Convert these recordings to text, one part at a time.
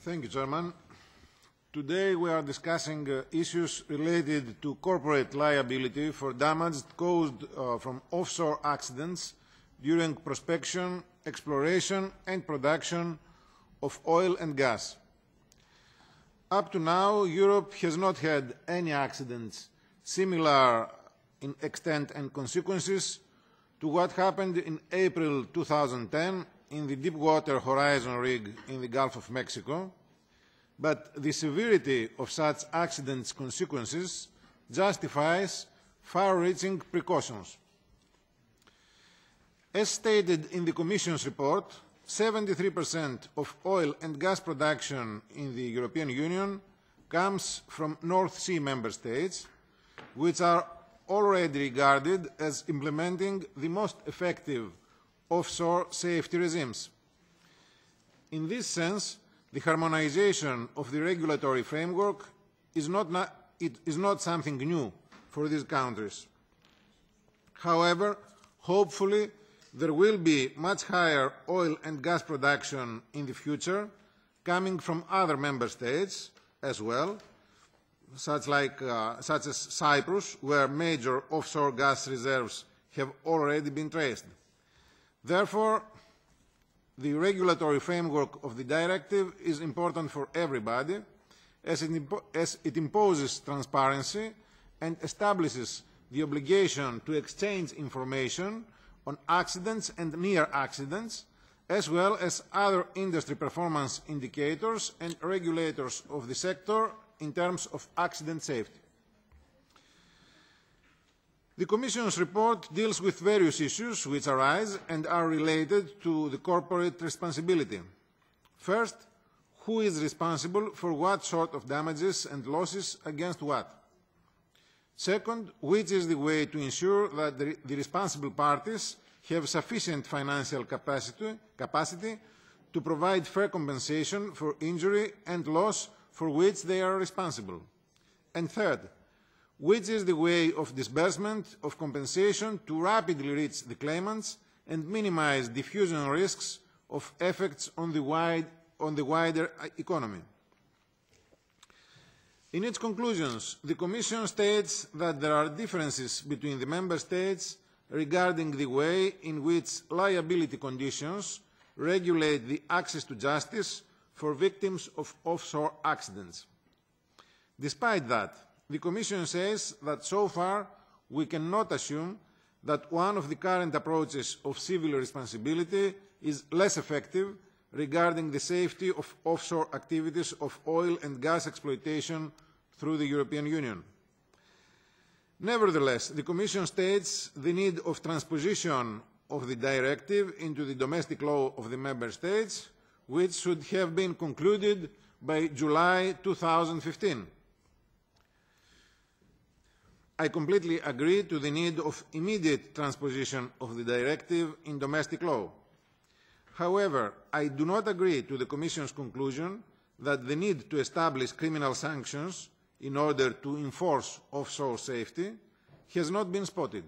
Thank you, Chairman. Today we are discussing issues related to corporate liability for damage caused from offshore accidents during prospection, exploration and production of oil and gas. Up to now, Europe has not had any accidents similar in extent and consequences to what happened in April 2010 in the Deepwater Horizon rig in the Gulf of Mexico, but the severity of such accidents' consequences justifies far-reaching precautions. As stated in the Commission's report, 73% of oil and gas production in the European Union comes from North Sea member states, which are already regarded as implementing the most effective offshore safety regimes. In this sense, the harmonization of the regulatory framework is not something new for these countries. However, hopefully, there will be much higher oil and gas production in the future coming from other member states as well, such as Cyprus, where major offshore gas reserves have already been traced. Therefore, the regulatory framework of the directive is important for everybody, as it imposes transparency and establishes the obligation to exchange information on accidents and near accidents, as well as other industry performance indicators and regulators of the sector in terms of accident safety. The Commission's report deals with various issues which arise and are related to the corporate responsibility. First, who is responsible for what sort of damages and losses against what? Second, which is the way to ensure that the responsible parties have sufficient financial capacity to provide fair compensation for injury and loss for which they are responsible? And third, which is the way of disbursement of compensation to rapidly reach the claimants and minimize diffusion risks of effects on the wider economy? In its conclusions, the Commission states that there are differences between the Member States regarding the way in which liability conditions regulate the access to justice for victims of offshore accidents. Despite that, the Commission says that so far we cannot assume that one of the current approaches of civil responsibility is less effective regarding the safety of offshore activities of oil and gas exploitation through the European Union. Nevertheless, the Commission states the need of transposition of the directive into the domestic law of the Member States, which should have been concluded by July 2015. I completely agree to the need of immediate transposition of the directive in domestic law. However, I do not agree to the Commission's conclusion that the need to establish criminal sanctions in order to enforce offshore safety has not been spotted.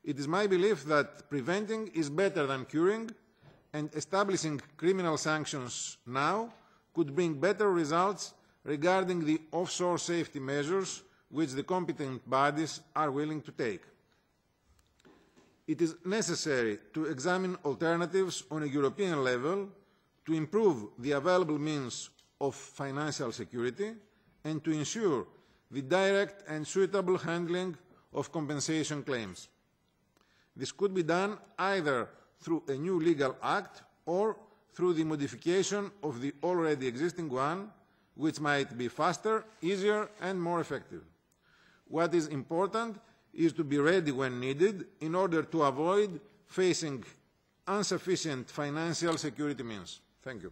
It is my belief that preventing is better than curing, and establishing criminal sanctions now could bring better results regarding the offshore safety measures which the competent bodies are willing to take. It is necessary to examine alternatives on a European level to improve the available means of financial security and to ensure the direct and suitable handling of compensation claims. This could be done either through a new legal act or through the modification of the already existing one, which might be faster, easier and more effective. What is important is to be ready when needed in order to avoid facing insufficient financial security means. Thank you.